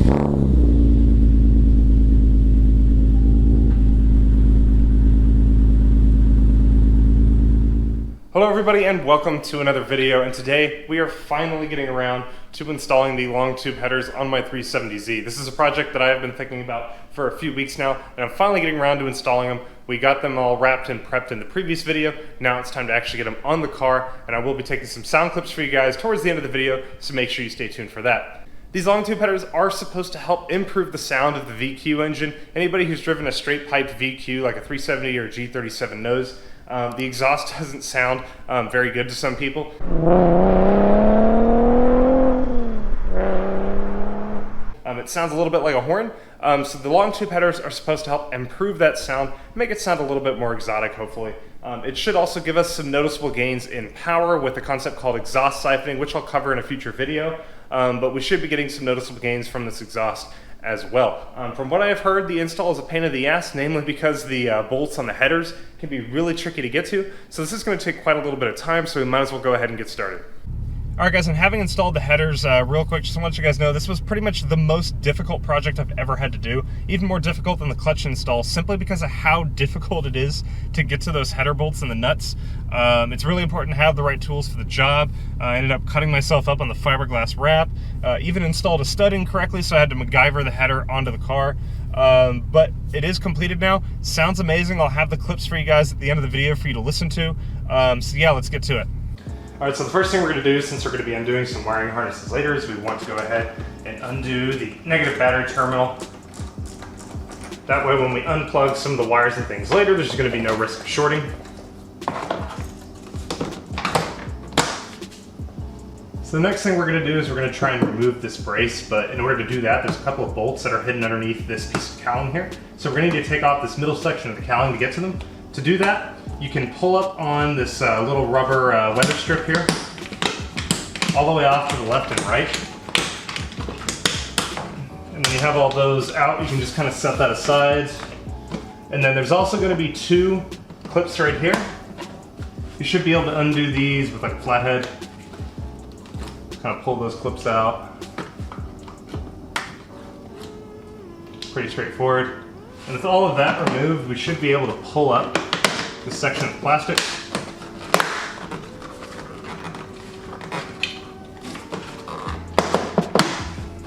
Hello everybody and welcome to another video, and today we are finally getting around to installing the long tube headers on my 370Z. This is a project that I have been thinking about for a few weeks now, and I'm finally getting around to installing them. We got them all wrapped and prepped in the previous video. Now it's time to actually get them on the car, and I will be taking some sound clips for you guys towards the end of the video, so make sure you stay tuned for that. These long tube headers are supposed to help improve the sound of the VQ engine. Anybody who's driven a straight piped VQ like a 370 or G37 knows the exhaust doesn't sound very good to some people. It sounds a little bit like a horn. So the long tube headers are supposed to help improve that sound, make it sound a little bit more exotic, hopefully. It should also give us some noticeable gains in power with a concept called exhaust siphoning, which I'll cover in a future video. But we should be getting some noticeable gains from this exhaust as well. From what I have heard, the install is a pain in the ass, namely because the bolts on the headers can be really tricky to get to. So this is going to take quite a little bit of time, so we might as well go ahead and get started. Alright guys, and having installed the headers real quick, just to let you guys know, this was pretty much the most difficult project I've ever had to do. Even more difficult than the clutch install, simply because of how difficult it is to get to those header bolts and the nuts. It's really important to have the right tools for the job. I ended up cutting myself up on the fiberglass wrap, even installed a stud incorrectly, so I had to MacGyver the header onto the car. But it is completed now. Sounds amazing. I'll have the clips for you guys at the end of the video for you to listen to. So yeah, let's get to it. Alright, so the first thing we're going to do, since we're going to be undoing some wiring harnesses later, is we want to go ahead and undo the negative battery terminal. That way when we unplug some of the wires and things later, there's going to be no risk of shorting. So the next thing we're going to do is we're going to try and remove this brace, but in order to do that, there's a couple of bolts that are hidden underneath this piece of cowling here. So we're going to need to take off this middle section of the cowling to get to them. To do that, you can pull up on this little rubber weather strip here, all the way off to the left and right. And when you have all those out, you can just kind of set that aside. And then there's also going to be two clips right here. You should be able to undo these with like a flathead. Kind of pull those clips out. Pretty straightforward. And with all of that removed, we should be able to pull up this section of plastic.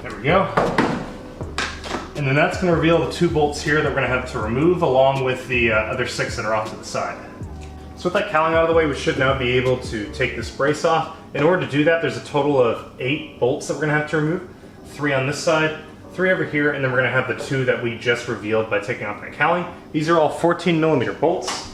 There we go. And then that's going to reveal the two bolts here that we're going to have to remove, along with the other 6 that are off to the side. So with that cowling out of the way, we should now be able to take this brace off. In order to do that, there's a total of 8 bolts that we're going to have to remove. 3 on this side, 3 over here, and then we're going to have the 2 that we just revealed by taking off that cowling. These are all 14mm bolts.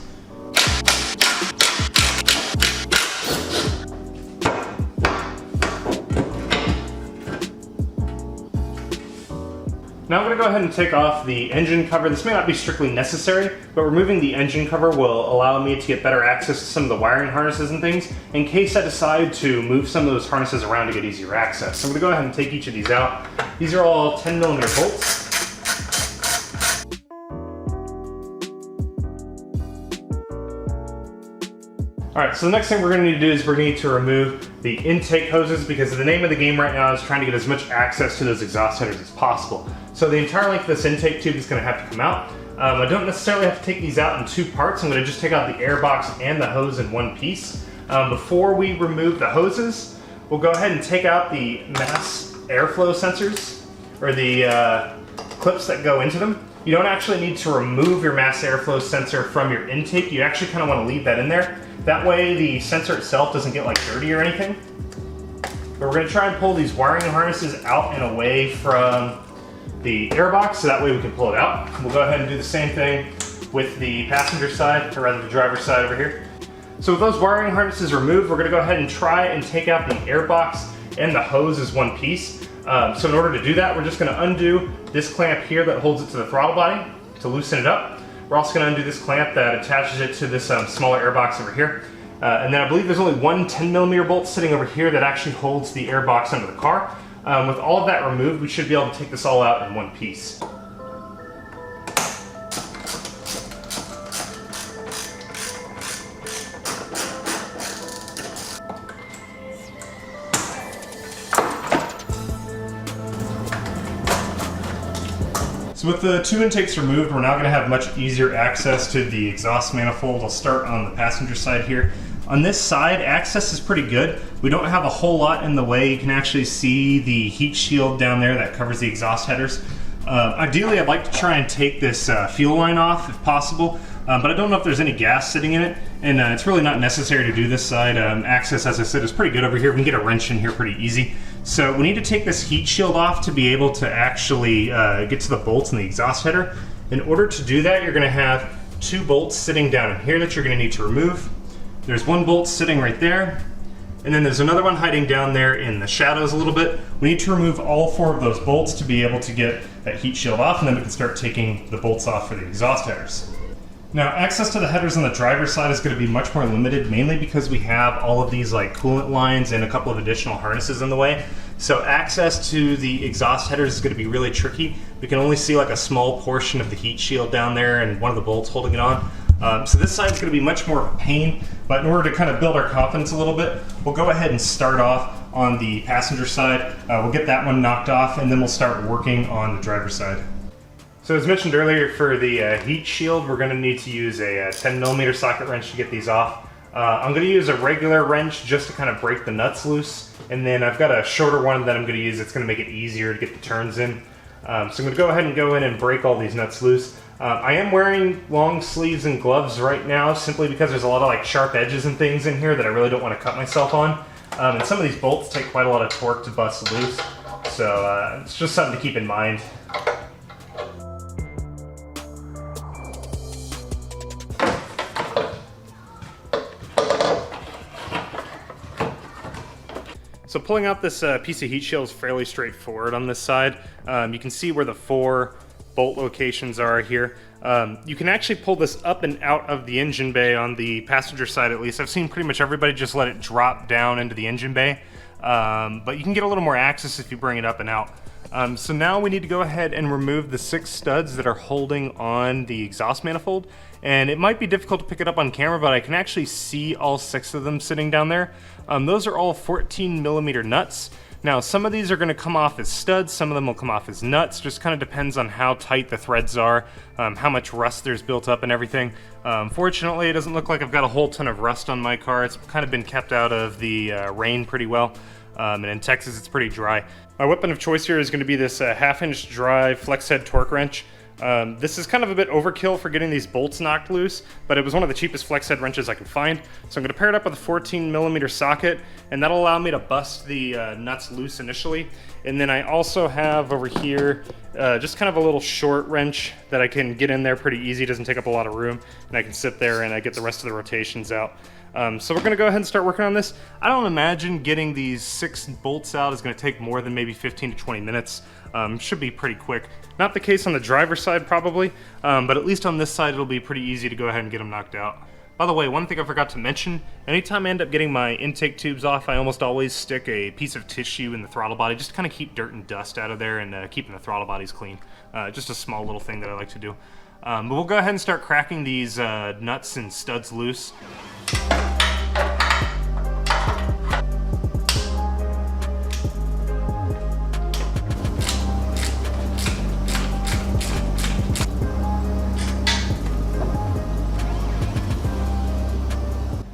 Now I'm going to go ahead and take off the engine cover. This may not be strictly necessary, but removing the engine cover will allow me to get better access to some of the wiring harnesses and things in case I decide to move some of those harnesses around to get easier access. So I'm going to go ahead and take each of these out. These are all 10mm bolts. Alright, so the next thing we're going to need to do is we're going to need to remove the intake hoses, because the name of the game right now is trying to get as much access to those exhaust headers as possible. So the entire length of this intake tube is going to have to come out. I don't necessarily have to take these out in 2 parts. I'm going to just take out the air box and the hose in one piece. Before we remove the hoses, we'll go ahead and take out the mass airflow sensors, or the clips that go into them. You don't actually need to remove your mass airflow sensor from your intake. You actually kind of want to leave that in there. That way the sensor itself doesn't get like dirty or anything. But we're going to try and pull these wiring harnesses out and away from the airbox, so that way we can pull it out. We'll go ahead and do the same thing with the passenger side, or rather the driver's side over here. So with those wiring harnesses removed, we're going to go ahead and try and take out the airbox and the hose as one piece. So in order to do that, we're just going to undo this clamp here that holds it to the throttle body to loosen it up. We're also going to undo this clamp that attaches it to this smaller airbox over here. And then I believe there's only one 10mm bolt sitting over here that actually holds the airbox under the car. With all of that removed, we should be able to take this all out in one piece. So with the two intakes removed, we're now going to have much easier access to the exhaust manifold. I'll start on the passenger side here. On this side, access is pretty good. We don't have a whole lot in the way. You can actually see the heat shield down there that covers the exhaust headers. Ideally, I'd like to try and take this fuel line off if possible, but I don't know if there's any gas sitting in it, and it's really not necessary to do this side. Access, as I said, is pretty good over here. We can get a wrench in here pretty easy. So we need to take this heat shield off to be able to actually get to the bolts in the exhaust header. In order to do that, you're going to have two bolts sitting down in here that you're going to need to remove. There's one bolt sitting right there, and then there's another one hiding down there in the shadows a little bit. We need to remove all four of those bolts to be able to get that heat shield off, and then we can start taking the bolts off for the exhaust headers. Now, access to the headers on the driver's side is going to be much more limited, mainly because we have all of these like coolant lines and a couple of additional harnesses in the way. So access to the exhaust headers is going to be really tricky. We can only see like a small portion of the heat shield down there and one of the bolts holding it on. So this side is going to be much more of a pain, but in order to kind of build our confidence a little bit, we'll go ahead and start off on the passenger side. We'll get that one knocked off, and then we'll start working on the driver's side. So as mentioned earlier, for the heat shield, we're going to need to use a 10mm socket wrench to get these off. I'm going to use a regular wrench just to kind of break the nuts loose, and then I've got a shorter one that I'm going to use that's going to make it easier to get the turns in. So I'm going to go ahead and go in and break all these nuts loose. I am wearing long sleeves and gloves right now simply because there's a lot of like sharp edges and things in here that I really don't want to cut myself on. And some of these bolts take quite a lot of torque to bust loose, so it's just something to keep in mind. So pulling out this piece of heat shield is fairly straightforward on this side. You can see where the four bolt locations are here. You can actually pull this up and out of the engine bay on the passenger side at least. I've seen pretty much everybody just let it drop down into the engine bay, but you can get a little more access if you bring it up and out. So now we need to go ahead and remove the 6 studs that are holding on the exhaust manifold. And it might be difficult to pick it up on camera, but I can actually see all 6 of them sitting down there. Those are all 14mm nuts. Now, some of these are going to come off as studs, some of them will come off as nuts. Just kind of depends on how tight the threads are, how much rust there's built up and everything. Fortunately, it doesn't look like I've got a whole ton of rust on my car. It's kind of been kept out of the rain pretty well. And in Texas, it's pretty dry. My weapon of choice here is going to be this 1/2-inch dry flex head torque wrench. This is kind of a bit overkill for getting these bolts knocked loose, but it was one of the cheapest flex head wrenches I could find. So I'm going to pair it up with a 14mm socket, and that'll allow me to bust the nuts loose initially. And then I also have over here just kind of a little short wrench that I can get in there pretty easy. It doesn't take up a lot of room, and I can sit there and I get the rest of the rotations out. So we're going to go ahead and start working on this. I don't imagine getting these 6 bolts out is going to take more than maybe 15 to 20 minutes. Should be pretty quick. Not the case on the driver's side probably, but at least on this side it'll be pretty easy to go ahead and get them knocked out. By the way, one thing I forgot to mention, anytime I end up getting my intake tubes off, I almost always stick a piece of tissue in the throttle body just to kind of keep dirt and dust out of there and keeping the throttle bodies clean. Just a small little thing that I like to do. But we'll go ahead and start cracking these nuts and studs loose.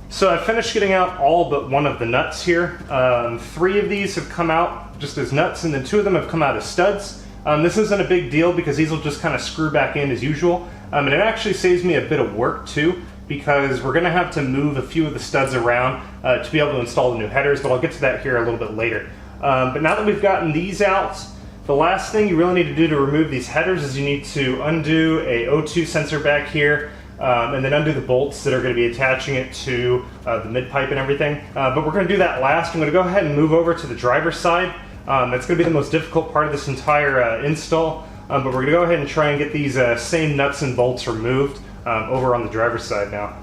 So I've finished getting out all but one of the nuts here. 3 of these have come out just as nuts, and then 2 of them have come out as studs. This isn't a big deal because these will just kind of screw back in as usual. And it actually saves me a bit of work too, because we're going to have to move a few of the studs around to be able to install the new headers, but I'll get to that here a little bit later. But now that we've gotten these out, the last thing you really need to do to remove these headers is you need to undo a O2 sensor back here, and then undo the bolts that are going to be attaching it to the mid-pipe and everything. But we're going to do that last. I'm going to go ahead and move over to the driver's side. That's going to be the most difficult part of this entire install, but we're going to go ahead and try and get these same nuts and bolts removed over on the driver's side now.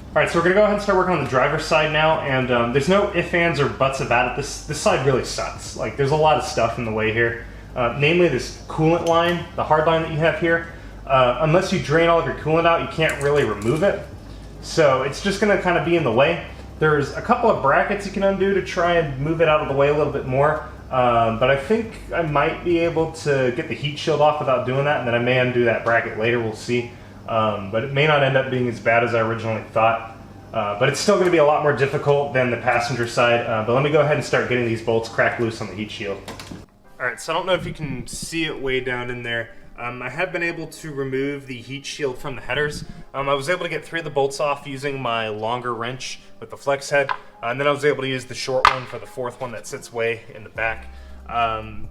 Alright, so we're going to go ahead and start working on the driver's side now, and there's no ifs, ands, or buts about it. This side really sucks. Like, there's a lot of stuff in the way here. Namely this coolant line, the hard line that you have here. Unless you drain all of your coolant out, you can't really remove it. So it's just going to kind of be in the way. There's a couple of brackets you can undo to try and move it out of the way a little bit more. But I think I might be able to get the heat shield off without doing that, and then I may undo that bracket later, we'll see. But it may not end up being as bad as I originally thought. But it's still going to be a lot more difficult than the passenger side. But let me go ahead and start getting these bolts cracked loose on the heat shield. Alright, so I don't know if you can see it way down in there. I have been able to remove the heat shield from the headers. I was able to get 3 of the bolts off using my longer wrench with the flex head, and then I was able to use the short one for the 4th one that sits way in the back.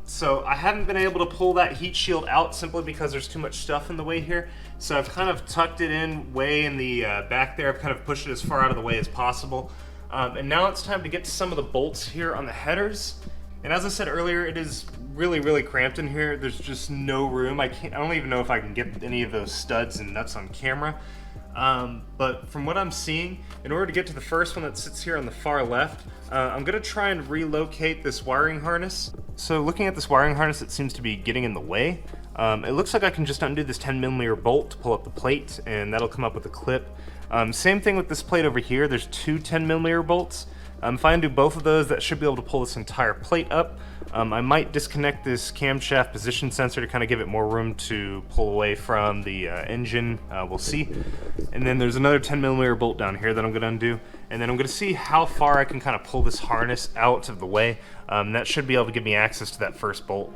So I haven't been able to pull that heat shield out simply because there's too much stuff in the way here. So I've kind of tucked it in way in the back there. I've kind of pushed it as far out of the way as possible. And now it's time to get to some of the bolts here on the headers. And as I said earlier, it is really cramped in here. There's just no room. I don't even know if I can get any of those studs and nuts on camera. But from what I'm seeing, in order to get to the first one that sits here on the far left, I'm gonna try and relocate this wiring harness. So looking at this wiring harness, it seems to be getting in the way. It looks like I can just undo this 10mm bolt to pull up the plate, and that'll come up with a clip. Same thing with this plate over here. There's 2 10mm bolts. If I undo both of those, that should be able to pull this entire plate up. I might disconnect this camshaft position sensor to kind of give it more room to pull away from the engine. We'll see. And then there's another 10mm bolt down here that I'm going to undo. And then I'm going to see how far I can kind of pull this harness out of the way. That should be able to give me access to that first bolt.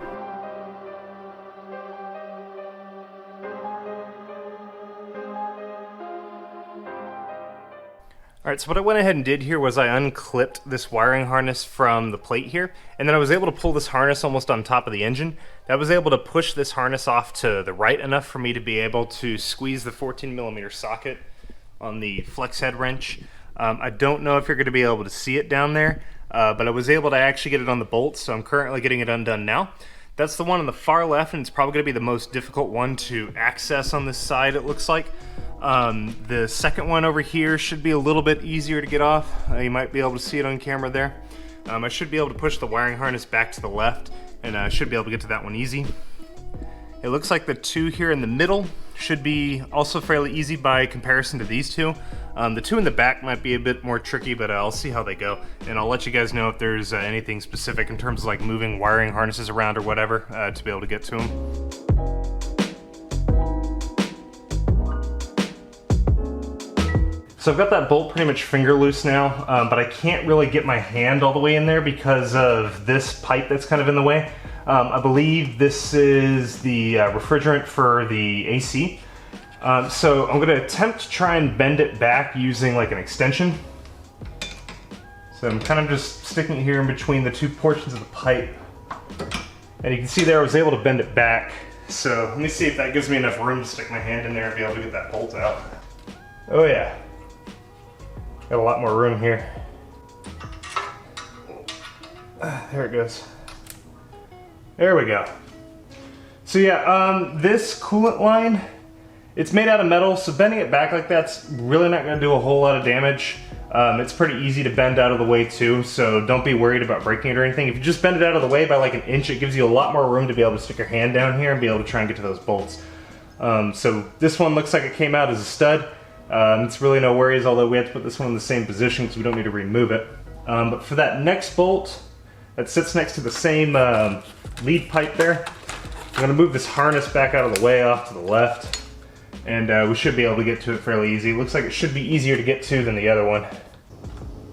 Alright, so what I went ahead and did here was I unclipped this wiring harness from the plate here, and then I was able to pull this harness almost on top of the engine. I was able to push this harness off to the right enough for me to be able to squeeze the 14mm socket on the flex head wrench. I don't know if you're going to be able to see it down there, but I was able to actually get it on the bolts, so I'm currently getting it undone now. That's the one on the far left, and it's probably going to be the most difficult one to access on this side, it looks like. The second one over here should be a little bit easier to get off. You might be able to see it on camera there. I should be able to push the wiring harness back to the left, and I should be able to get to that one easy. It looks like the 2 here in the middle should be also fairly easy by comparison to these 2. The 2 in the back might be a bit more tricky, but I'll see how they go, and I'll let you guys know if there's anything specific in terms of like moving wiring harnesses around or whatever to be able to get to them. So I've got that bolt pretty much finger loose now, but I can't really get my hand all the way in there because of this pipe that's kind of in the way. I believe this is the refrigerant for the AC. So I'm gonna attempt to try and bend it back using like an extension. So I'm kind of just sticking it here in between the 2 portions of the pipe. And you can see there I was able to bend it back. So let me see if that gives me enough room to stick my hand in there and be able to get that bolt out. Oh yeah. Got a lot more room here. There it goes. There we go. So yeah, this coolant line, it's made out of metal, so bending it back like that's really not going to do a whole lot of damage. It's pretty easy to bend out of the way too, so don't be worried about breaking it or anything. If you just bend it out of the way by like an inch, it gives you a lot more room to be able to stick your hand down here and be able to try and get to those bolts. So this one looks like it came out as a stud. It's really no worries, although we have to put this one in the same position because we don't need to remove it. But for that next bolt that sits next to the same lead pipe there, I'm going to move this harness back out of the way off to the left, and we should be able to get to it fairly easy. It looks like it should be easier to get to than the other one.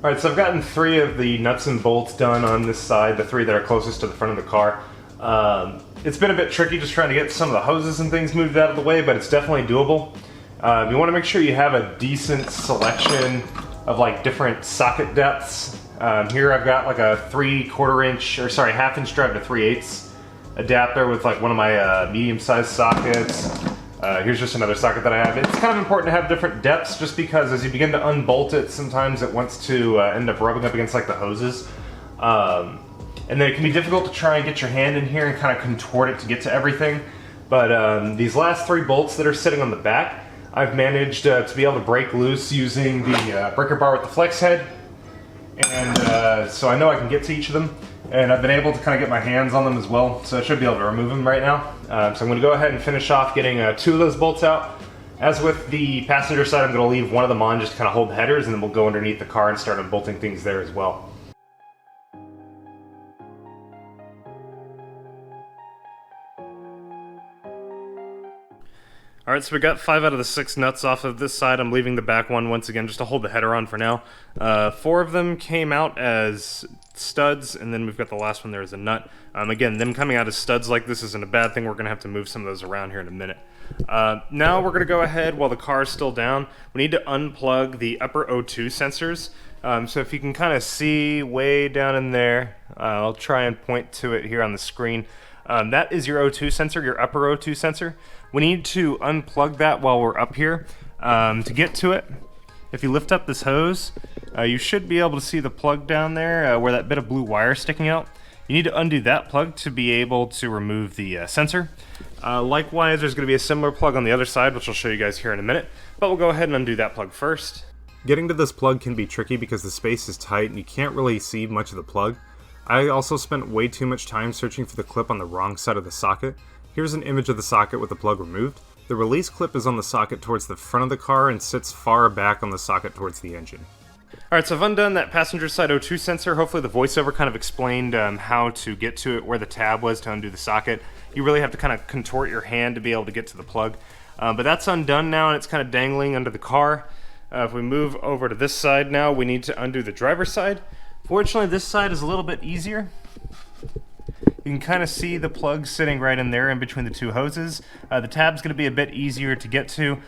Alright, so I've gotten 3 of the nuts and bolts done on this side, the 3 that are closest to the front of the car. It's been a bit tricky just trying to get some of the hoses and things moved out of the way, but it's definitely doable. You want to make sure you have a decent selection of like different socket depths. Here I've got like a 3/4 inch, or sorry, 1/2 inch drive to 3/8 adapter with like one of my medium-sized sockets. Here's just another socket that I have. It's kind of important to have different depths just because as you begin to unbolt it, sometimes it wants to end up rubbing up against like the hoses. And then it can be difficult to try and get your hand in here and kind of contort it to get to everything. But these last 3 bolts that are sitting on the back, I've managed to be able to break loose using the breaker bar with the flex head. And so I know I can get to each of them. And I've been able to kind of get my hands on them as well, so I should be able to remove them right now. So I'm going to go ahead and finish off getting 2 of those bolts out. As with the passenger side, I'm going to leave one of them on just to kind of hold the headers, and then we'll go underneath the car and start unbolting things there as well. Alright, so we got 5 out of the 6 nuts off of this side. I'm leaving the back one once again just to hold the header on for now. 4 of them came out as studs, and then we've got the last one there as a nut. Again, them coming out as studs like this isn't a bad thing. We're going to have to move some of those around here in a minute. Now we're going to go ahead, while the car is still down, we need to unplug the upper O2 sensors. So if you can kind of see way down in there, I'll try and point to it here on the screen. That is your O2 sensor, your upper O2 sensor. We need to unplug that while we're up here. To get to it, if you lift up this hose, you should be able to see the plug down there where that bit of blue wire is sticking out. You need to undo that plug to be able to remove the sensor. Likewise, there's going to be a similar plug on the other side, which I'll show you guys here in a minute, but we'll go ahead and undo that plug first. Getting to this plug can be tricky because the space is tight and you can't really see much of the plug. I also spent way too much time searching for the clip on the wrong side of the socket. Here's an image of the socket with the plug removed. The release clip is on the socket towards the front of the car and sits far back on the socket towards the engine. Alright, so I've undone that passenger side O2 sensor. Hopefully the voiceover kind of explained how to get to it, where the tab was to undo the socket. You really have to kind of contort your hand to be able to get to the plug. But that's undone now and it's kind of dangling under the car. If we move over to this side now, we need to undo the driver's side. Fortunately, this side is a little bit easier. You can kind of see the plug sitting right in there in between the two hoses. The tab's going to be a bit easier to get to,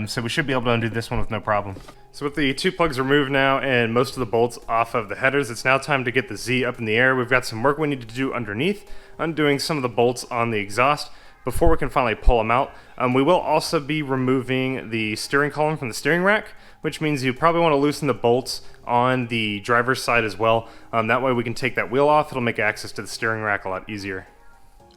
so we should be able to undo this one with no problem. So with the 2 plugs removed now and most of the bolts off of the headers, it's now time to get the Z up in the air. We've got some work we need to do underneath, undoing some of the bolts on the exhaust before we can finally pull them out. We will also be removing the steering column from the steering rack, which means you probably want to loosen the bolts on the driver's side as well. That way we can take that wheel off. It'll make access to the steering rack a lot easier.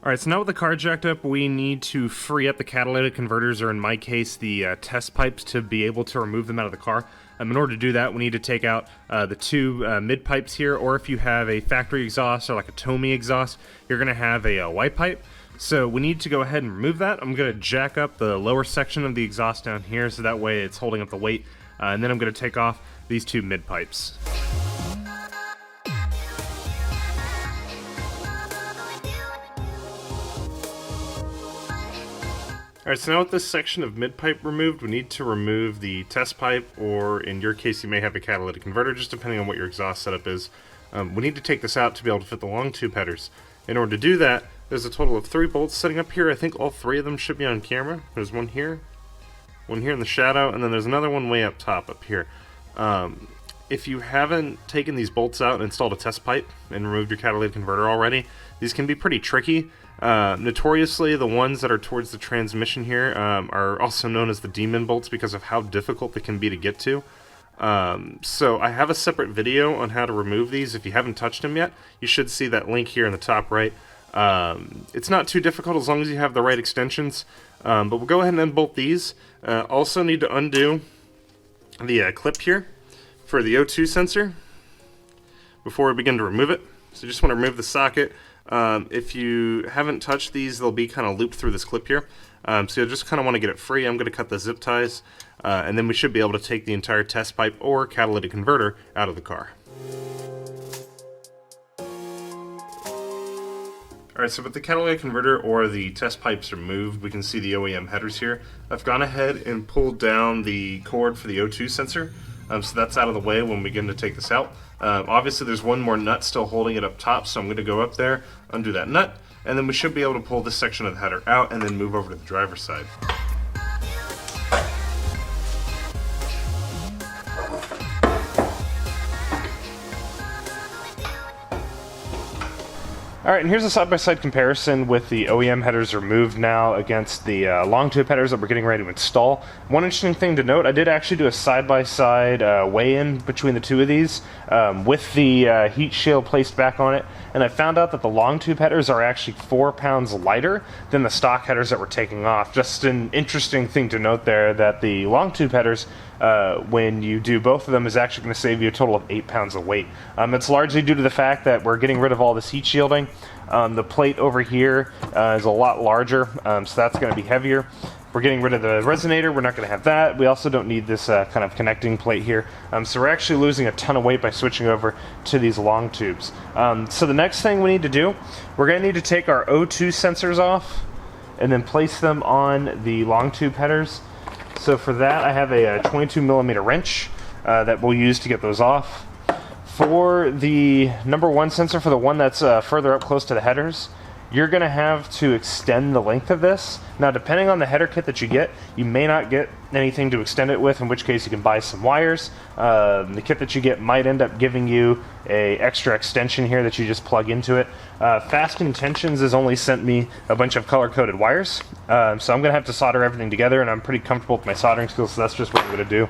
Alright, so now with the car jacked up, we need to free up the catalytic converters, or in my case, the test pipes, to be able to remove them out of the car. In order to do that, we need to take out the 2 mid pipes here, or if you have a factory exhaust or like a Tomy exhaust, you're going to have a white pipe. So we need to go ahead and remove that. I'm going to jack up the lower section of the exhaust down here so that way it's holding up the weight. And then I'm going to take off these 2 mid pipes. Alright, so now with this section of mid pipe removed, we need to remove the test pipe, or in your case you may have a catalytic converter, just depending on what your exhaust setup is. We need to take this out to be able to fit the long tube headers. In order to do that, there's a total of 3 bolts sitting up here. I think all 3 of them should be on camera. There's one here in the shadow, and then there's another one way up top up here. If you haven't taken these bolts out and installed a test pipe and removed your catalytic converter already, these can be pretty tricky. Notoriously, the ones that are towards the transmission here are also known as the demon bolts because of how difficult they can be to get to. So I have a separate video on how to remove these. If you haven't touched them yet, you should see that link here in the top right. It's not too difficult as long as you have the right extensions, but we'll go ahead and unbolt these. Also need to undo the clip here for the O2 sensor before we begin to remove it. So you just want to remove the socket. If you haven't touched these, they'll be kind of looped through this clip here. So you'll just kind of want to get it free. I'm going to cut the zip ties, and then we should be able to take the entire test pipe or catalytic converter out of the car. Alright, so with the catalytic converter or the test pipes removed, we can see the OEM headers here. I've gone ahead and pulled down the cord for the O2 sensor, so that's out of the way when we begin to take this out. Obviously there's one more nut still holding it up top, so I'm going to go up there, undo that nut, and then we should be able to pull this section of the header out and then move over to the driver's side. Alright, and here's a side-by-side comparison with the OEM headers removed now against the long tube headers that we're getting ready to install. One interesting thing to note, I did actually do a side-by-side weigh-in between the 2 of these with the heat shield placed back on it, and I found out that the long tube headers are actually 4 pounds lighter than the stock headers that we're taking off. Just an interesting thing to note there, that the long tube headers, when you do both of them, is actually going to save you a total of 8 pounds of weight. It's largely due to the fact that we're getting rid of all this heat shielding. The plate over here is a lot larger, so that's going to be heavier. We're getting rid of the resonator, we're not going to have that. We also don't need this kind of connecting plate here. So we're actually losing a ton of weight by switching over to these long tubes. So the next thing we need to do, we're going to need to take our O2 sensors off and then place them on the long tube headers. So for that, I have a 22mm wrench that we'll use to get those off. For the number 1 sensor, for the one that's further up close to the headers, you're going to have to extend the length of this. Now, depending on the header kit that you get, you may not get anything to extend it with, in which case you can buy some wires. The kit that you get might end up giving you a extra extension here that you just plug into it. Fast Intentions has only sent me a bunch of color-coded wires, so I'm going to have to solder everything together, and I'm pretty comfortable with my soldering skills, so that's just what I'm going to do.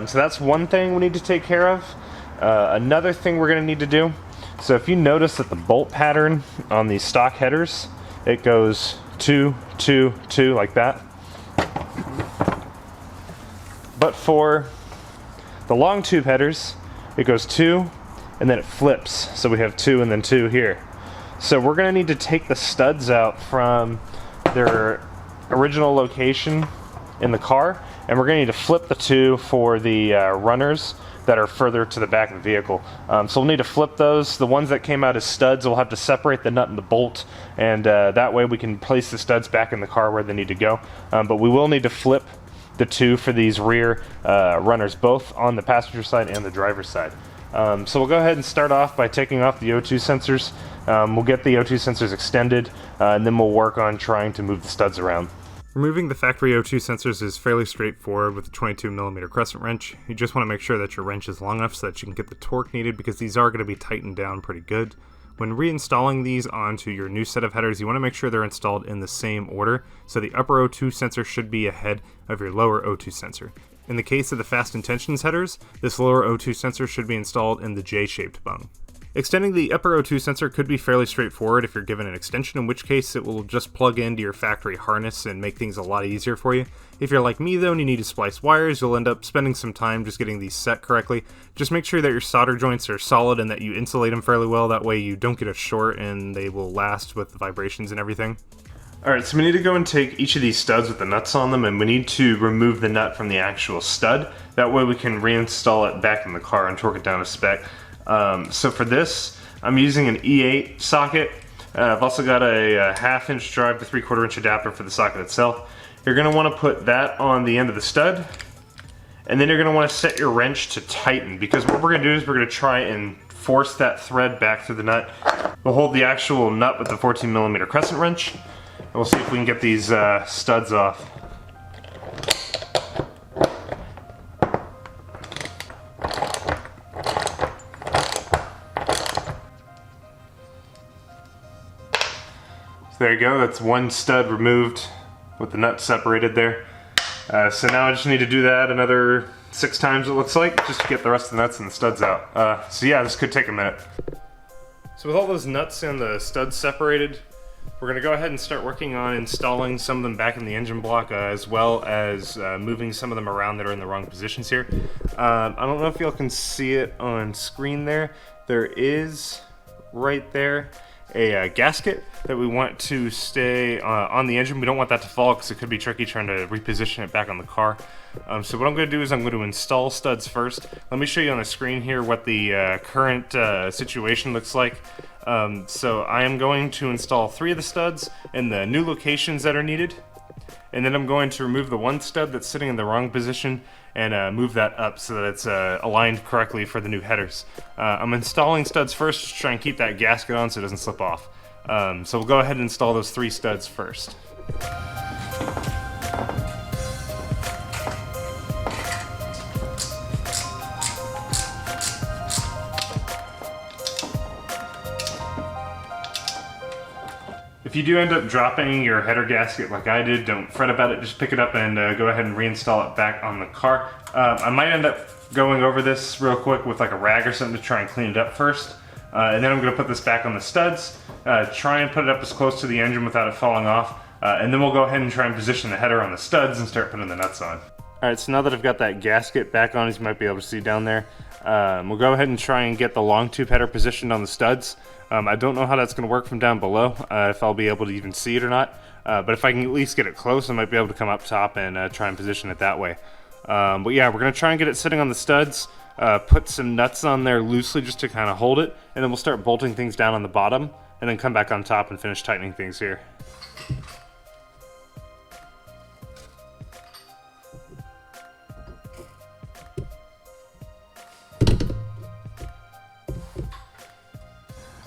So that's one thing we need to take care of. Another thing we're going to need to do, so if you notice that the bolt pattern on these stock headers, it goes 2, 2, 2 like that. But for the long tube headers, it goes 2 and then it flips. So we have 2 and then 2 here. So we're going to need to take the studs out from their original location in the car, and we're going to need to flip the 2 for the runners that are further to the back of the vehicle. So we'll need to flip those. The ones that came out as studs, we'll have to separate the nut and the bolt, and that way we can place the studs back in the car where they need to go. But we will need to flip the 2 for these rear runners, both on the passenger side and the driver's side. So we'll go ahead and start off by taking off the O2 sensors. We'll get the O2 sensors extended, and then we'll work on trying to move the studs around. Removing the factory O2 sensors is fairly straightforward with a 22mm crescent wrench. You just want to make sure that your wrench is long enough so that you can get the torque needed, because these are going to be tightened down pretty good. When reinstalling these onto your new set of headers, you want to make sure they're installed in the same order, so the upper O2 sensor should be ahead of your lower O2 sensor. In the case of the Fast Intentions headers, this lower O2 sensor should be installed in the J-shaped bung. Extending the upper O2 sensor could be fairly straightforward if you're given an extension, in which case it will just plug into your factory harness and make things a lot easier for you. If you're like me though and you need to splice wires, you'll end up spending some time just getting these set correctly. Just make sure that your solder joints are solid and that you insulate them fairly well, that way you don't get a short and they will last with the vibrations and everything. Alright, so we need to go and take each of these studs with the nuts on them, and we need to remove the nut from the actual stud. That way we can reinstall it back in the car and torque it down to spec. So for this, I'm using an E8 socket. I've also got a 1/2 inch drive to 3/4 inch adapter for the socket itself. You're going to want to put that on the end of the stud, and then you're going to want to set your wrench to tighten, because what we're going to do is we're going to try and force that thread back through the nut. We'll hold the actual nut with the 14mm crescent wrench, and we'll see if we can get these studs off. There you go, that's one stud removed with the nut separated there. So now I just need to do that another 6 times, it looks like, just to get the rest of the nuts and the studs out. So yeah, this could take a minute. So with all those nuts and the studs separated, we're going to go ahead and start working on installing some of them back in the engine block, as well as moving some of them around that are in the wrong positions here. I don't know if y'all can see it on screen there. There is, right there, a gasket that we want to stay on the engine. We don't want that to fall because it could be tricky trying to reposition it back on the car. So what I'm going to do is I'm going to install studs first. Let me show you on the screen here what the current situation looks like. So I am going to install 3 of the studs in the new locations that are needed, and then I'm going to remove the one stud that's sitting in the wrong position and move that up so that it's aligned correctly for the new headers. I'm installing studs first to try and keep that gasket on so it doesn't slip off. So we'll go ahead and install those 3 studs first. If you do end up dropping your header gasket like I did, don't fret about it, just pick it up and go ahead and reinstall it back on the car. I might end up going over this real quick with like a rag or something to try and clean it up first. And then I'm going to put this back on the studs, try and put it up as close to the engine without it falling off, and then we'll go ahead and try and position the header on the studs and start putting the nuts on. Alright, so now that I've got that gasket back on, as you might be able to see down there, we'll go ahead and try and get the long tube header positioned on the studs. I don't know how that's going to work from down below, if I'll be able to even see it or not, but if I can at least get it close, I might be able to come up top and try and position it that way. But yeah, we're going to try and get it sitting on the studs, put some nuts on there loosely just to kind of hold it, and then we'll start bolting things down on the bottom, and then come back on top and finish tightening things here.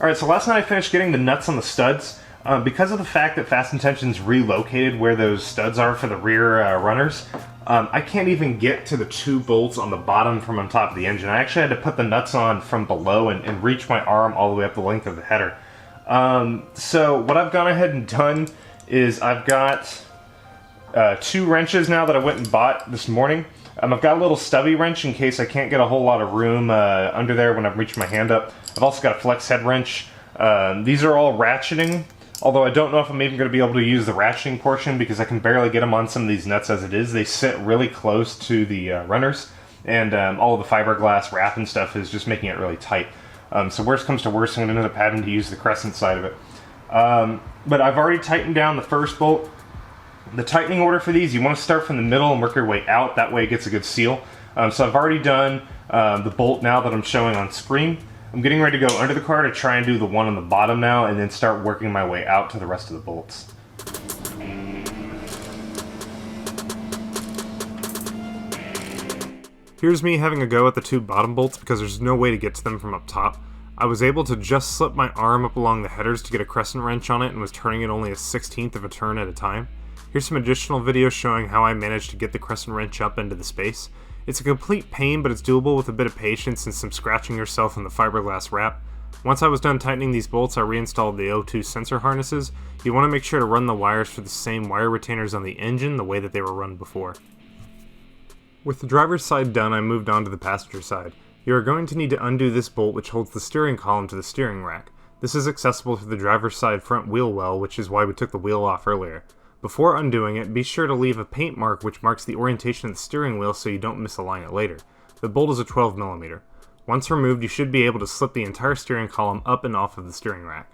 Alright, so last night I finished getting the nuts on the studs. Because of the fact that Fast Intentions relocated where those studs are for the rear runners, I can't even get to the 2 bolts on the bottom from on top of the engine. I actually had to put the nuts on from below and reach my arm all the way up the length of the header. So what I've gone ahead and done is I've got 2 wrenches now that I went and bought this morning. I've got a little stubby wrench in case I can't get a whole lot of room under there when I'm reaching my hand up. I've also got a flex head wrench. These are all ratcheting, although I don't know if I'm even going to be able to use the ratcheting portion because I can barely get them on some of these nuts as it is. They sit really close to the runners, and all of the fiberglass wrap and stuff is just making it really tight. So worst comes to worst, I'm going to end up having to use the crescent side of it. But I've already tightened down the first bolt. The tightening order for these, you want to start from the middle and work your way out. That way it gets a good seal. So I've already done the bolt now that I'm showing on screen. I'm getting ready to go under the car to try and do the one on the bottom now and then start working my way out to the rest of the bolts. Here's me having a go at the 2 bottom bolts because there's no way to get to them from up top. I was able to just slip my arm up along the headers to get a crescent wrench on it and was turning it only a 1/16 of a turn at a time. Here's some additional videos showing how I managed to get the crescent wrench up into the space. It's a complete pain, but it's doable with a bit of patience and some scratching yourself in the fiberglass wrap. Once I was done tightening these bolts, I reinstalled the O2 sensor harnesses. You want to make sure to run the wires through the same wire retainers on the engine the way that they were run before. With the driver's side done, I moved on to the passenger side. You are going to need to undo this bolt which holds the steering column to the steering rack. This is accessible through the driver's side front wheel well, which is why we took the wheel off earlier. Before undoing it, be sure to leave a paint mark which marks the orientation of the steering wheel so you don't misalign it later. The bolt is a 12mm. Once removed, you should be able to slip the entire steering column up and off of the steering rack.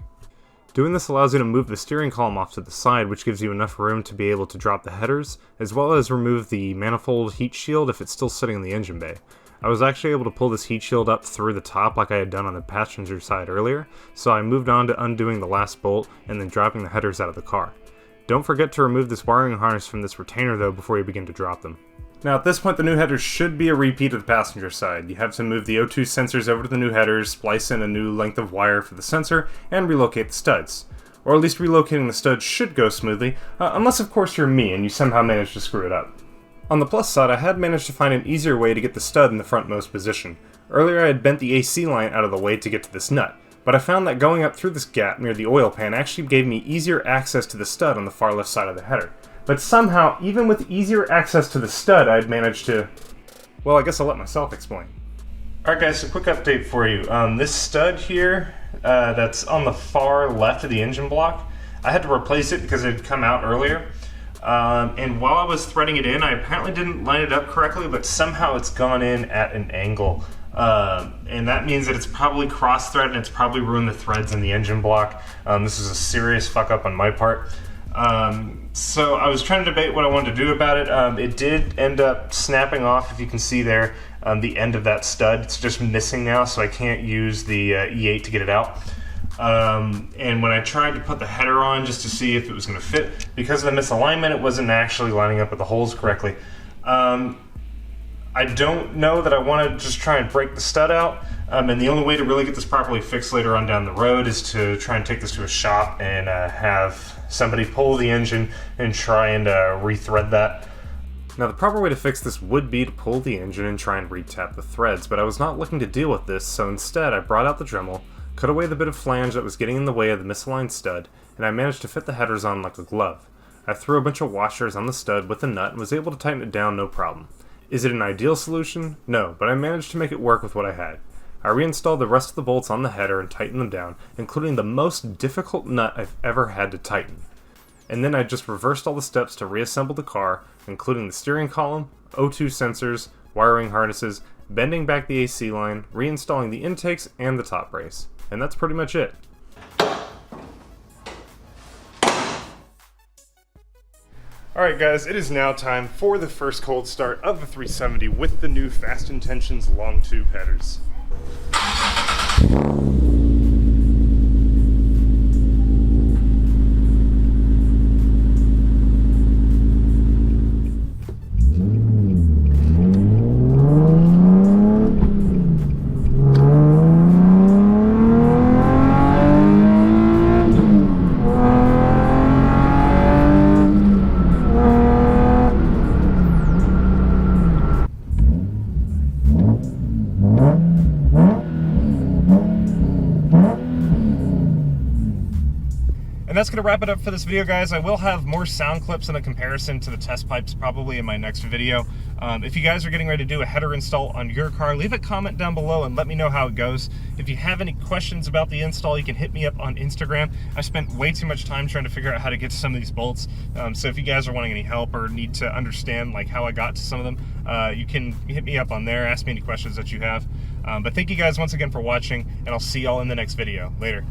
Doing this allows you to move the steering column off to the side, which gives you enough room to be able to drop the headers, as well as remove the manifold heat shield if it's still sitting in the engine bay. I was actually able to pull this heat shield up through the top like I had done on the passenger side earlier, so I moved on to undoing the last bolt and then dropping the headers out of the car. Don't forget to remove this wiring harness from this retainer though before you begin to drop them. Now at this point the new headers should be a repeat of the passenger side. You have to move the O2 sensors over to the new headers, splice in a new length of wire for the sensor, and relocate the studs. Or at least relocating the studs should go smoothly, unless of course you're me and you somehow manage to screw it up. On the plus side, I had managed to find an easier way to get the stud in the frontmost position. Earlier I had bent the AC line out of the way to get to this nut, but I found that going up through this gap near the oil pan actually gave me easier access to the stud on the far left side of the header. But somehow, even with easier access to the stud, I'd managed to... Well, I guess I'll let myself explain. Alright guys, a quick update for you. This stud here, that's on the far left of the engine block, I had to replace it because it had come out earlier. And while I was threading it in, I apparently didn't line it up correctly, but somehow it's gone in at an angle. And that means that it's probably cross-threaded and it's probably ruined the threads in the engine block. This is a serious fuck-up on my part. So I was trying to debate what I wanted to do about it. It did end up snapping off, if you can see there, the end of that stud. It's just missing now, so I can't use the E8 to get it out. And when I tried to put the header on just to see if it was going to fit, because of the misalignment, it wasn't actually lining up with the holes correctly. I don't know that I want to just try and break the stud out, and the only way to really get this properly fixed later on down the road is to try and take this to a shop and have somebody pull the engine and try and rethread that. Now the proper way to fix this would be to pull the engine and try and re-tap the threads, but I was not looking to deal with this, so instead I brought out the Dremel, cut away the bit of flange that was getting in the way of the misaligned stud, and I managed to fit the headers on like a glove. I threw a bunch of washers on the stud with a nut and was able to tighten it down no problem. Is it an ideal solution? No, but I managed to make it work with what I had. I reinstalled the rest of the bolts on the header and tightened them down, including the most difficult nut I've ever had to tighten. And then I just reversed all the steps to reassemble the car, including the steering column, O2 sensors, wiring harnesses, bending back the AC line, reinstalling the intakes, and the top brace. And that's pretty much it. Alright guys, it is now time for the first cold start of the 370 with the new Fast Intentions long tube headers. that's going to wrap it up for this video, guys. I will have more sound clips and a comparison to the test pipes probably in my next video. If you guys are getting ready to do a header install on your car, leave a comment down below and let me know how it goes. If you have any questions about the install, you can hit me up on Instagram. I spent way too much time trying to figure out how to get to some of these bolts. So if you guys are wanting any help or need to understand like how I got to some of them, you can hit me up on there, ask me any questions that you have. But thank you guys once again for watching, and I'll see y'all in the next video. Later.